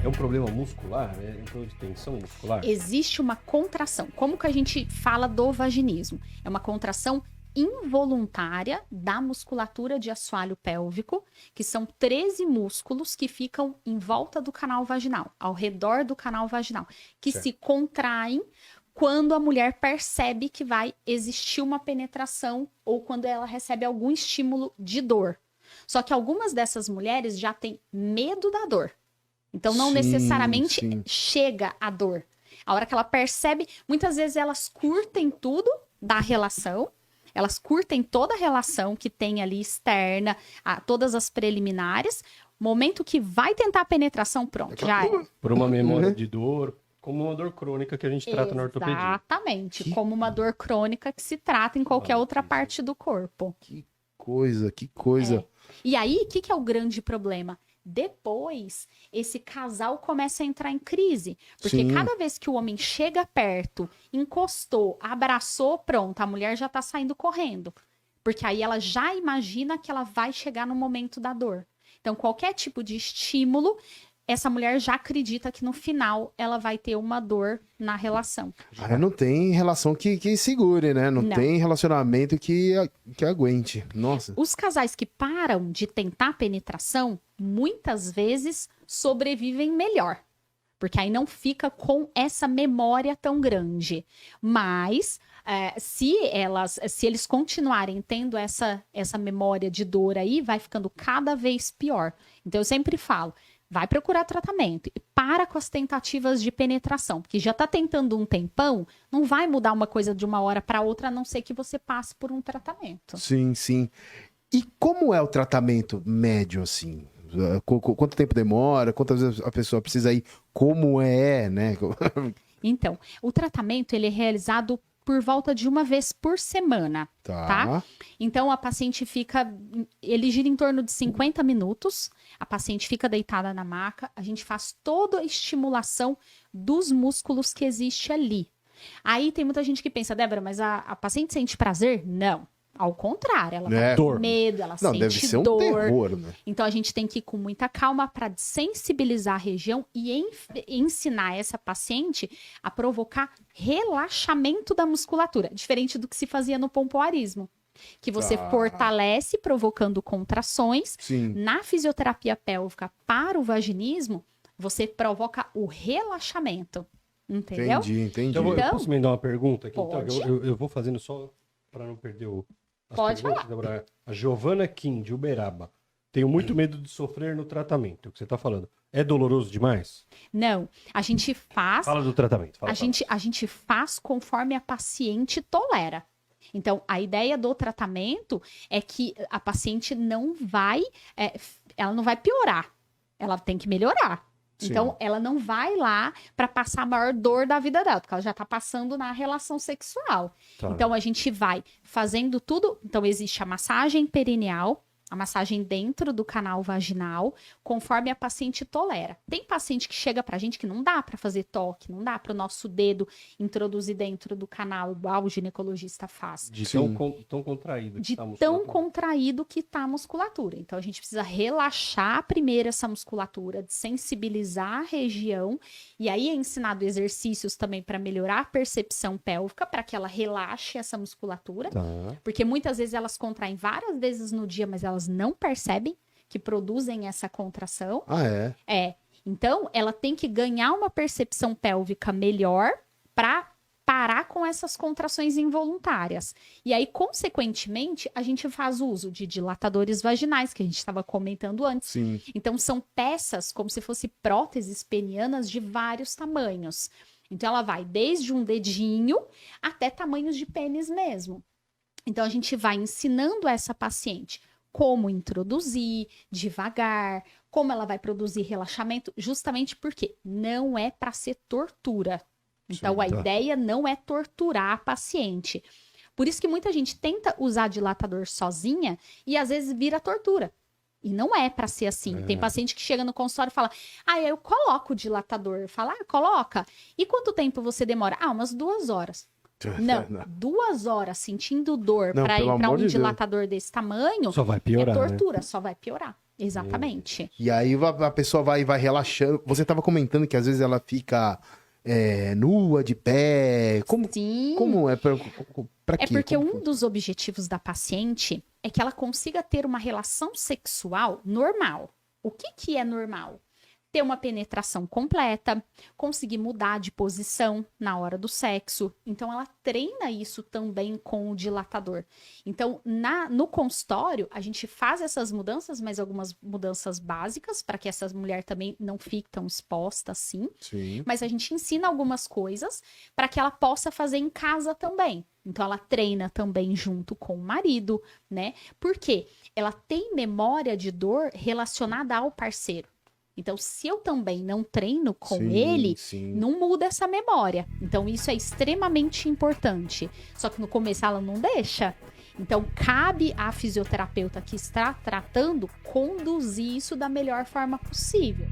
É um problema muscular? É um problema de tensão muscular? Existe uma contração. Como que a gente fala do vaginismo? É uma contração involuntária da musculatura de assoalho pélvico, que são 13 músculos que ficam em volta do canal vaginal, ao redor do canal vaginal, que se contraem quando a mulher percebe que vai existir uma penetração ou quando ela recebe algum estímulo de dor. Só que algumas dessas mulheres já têm medo da dor. Então, não necessariamente chega a dor. A hora que ela percebe, muitas vezes elas curtem tudo da relação, elas curtem toda a relação que tem ali externa, todas as preliminares. Momento que vai tentar a penetração, pronto, já é. Por uma memória de dor, como uma dor crônica que a gente trata na ortopedia. Exatamente, como uma dor crônica que se trata em qualquer outra parte do corpo. Que coisa. E aí, o que é o grande problema? Depois, esse casal começa a entrar em crise. Porque cada vez que o homem chega perto, encostou, abraçou, pronto, a mulher já tá saindo correndo. Porque aí ela já imagina que ela vai chegar no momento da dor. Então, qualquer tipo de estímulo, essa mulher já acredita que no final ela vai ter uma dor na relação. Não tem relação que segure, né? Não tem relacionamento que aguente. Nossa. Os casais que param de tentar penetração, muitas vezes sobrevivem melhor. Porque aí não fica com essa memória tão grande. Mas, se eles continuarem tendo essa memória de dor aí, vai ficando cada vez pior. Então, eu sempre falo, vai procurar tratamento e para com as tentativas de penetração, porque já está tentando um tempão, não vai mudar uma coisa de uma hora para outra, a não ser que você passe por um tratamento. Sim. E como é o tratamento médio, assim? Quanto tempo demora? Quantas vezes a pessoa precisa ir? Como é, né? Então, o tratamento ele é realizado por volta de uma vez por semana, tá? Então, a paciente ele gira em torno de 50 minutos, a paciente fica deitada na maca, a gente faz toda a estimulação dos músculos que existe ali. Aí tem muita gente que pensa, Débora, mas a paciente sente prazer? Não. Ao contrário, ela vai com medo, ela sente deve ser dor. Um terror, né? Então, a gente tem que ir com muita calma para sensibilizar a região e ensinar essa paciente a provocar relaxamento da musculatura, diferente do que se fazia no pompoarismo, que você fortalece provocando contrações. Na fisioterapia pélvica para o vaginismo, você provoca o relaxamento. Entendeu? Entendi. Então, eu posso emendar uma pergunta aqui? Pode. Então, eu vou fazendo só para não perder Pode falar. A Giovana Kim, de Uberaba. Tenho muito medo de sofrer no tratamento. É o que você está falando. É doloroso demais? Não. A gente faz... Fala do tratamento. A gente faz conforme a paciente tolera. Então, a ideia do tratamento é que a paciente não vai piorar. Ela tem que melhorar. Então, ela não vai lá para passar a maior dor da vida dela, porque ela já está passando na relação sexual. Então, a gente vai fazendo tudo. Então, existe a massagem perineal, a massagem dentro do canal vaginal, conforme a paciente tolera. Tem paciente que chega pra gente que não dá pra fazer toque, não dá para o nosso dedo introduzir dentro do canal, igual o ginecologista faz. De tão contraído. De tão contraído que tá a musculatura. Então, a gente precisa relaxar primeiro essa musculatura, de sensibilizar a região, e aí é ensinado exercícios também para melhorar a percepção pélvica, para que ela relaxe essa musculatura, porque muitas vezes elas contraem várias vezes no dia, mas elas não percebem que produzem essa contração. Então, ela tem que ganhar uma percepção pélvica melhor para parar com essas contrações involuntárias. E aí, consequentemente, a gente faz uso de dilatadores vaginais, que a gente estava comentando antes. Então, são peças como se fossem próteses penianas de vários tamanhos. Então, ela vai desde um dedinho até tamanhos de pênis mesmo. Então, a gente vai ensinando essa paciente como introduzir devagar, como ela vai produzir relaxamento, justamente porque não é para ser tortura. Então, a ideia não é torturar a paciente. Por isso que muita gente tenta usar dilatador sozinha e às vezes vira tortura. E não é para ser assim. Tem paciente que chega no consultório e fala, eu coloco o dilatador. Fala, coloca. E quanto tempo você demora? Umas 2 horas. Não, 2 horas sentindo dor para ir para um dilatador desse tamanho, só vai piorar, é tortura, só vai piorar. Exatamente. E aí a pessoa vai relaxando. Você estava comentando que às vezes ela fica nua, de pé. Sim. Como é? Pra É quê? porque Como- um dos objetivos da paciente é que ela consiga ter uma relação sexual normal. O que que é normal? Ter uma penetração completa, conseguir mudar de posição na hora do sexo. Então, ela treina isso também com o dilatador. Então, no consultório, a gente faz essas mudanças, mas algumas mudanças básicas, para que essa mulher também não fique tão exposta assim. Sim. Mas a gente ensina algumas coisas para que ela possa fazer em casa também. Então, ela treina também junto com o marido, né? Por quê? Ela tem memória de dor relacionada ao parceiro. Então, se eu também não treino com Sim, ele, sim. não muda essa memória. Então, isso é extremamente importante. Só que no começo ela não deixa. Então, cabe à fisioterapeuta que está tratando conduzir isso da melhor forma possível.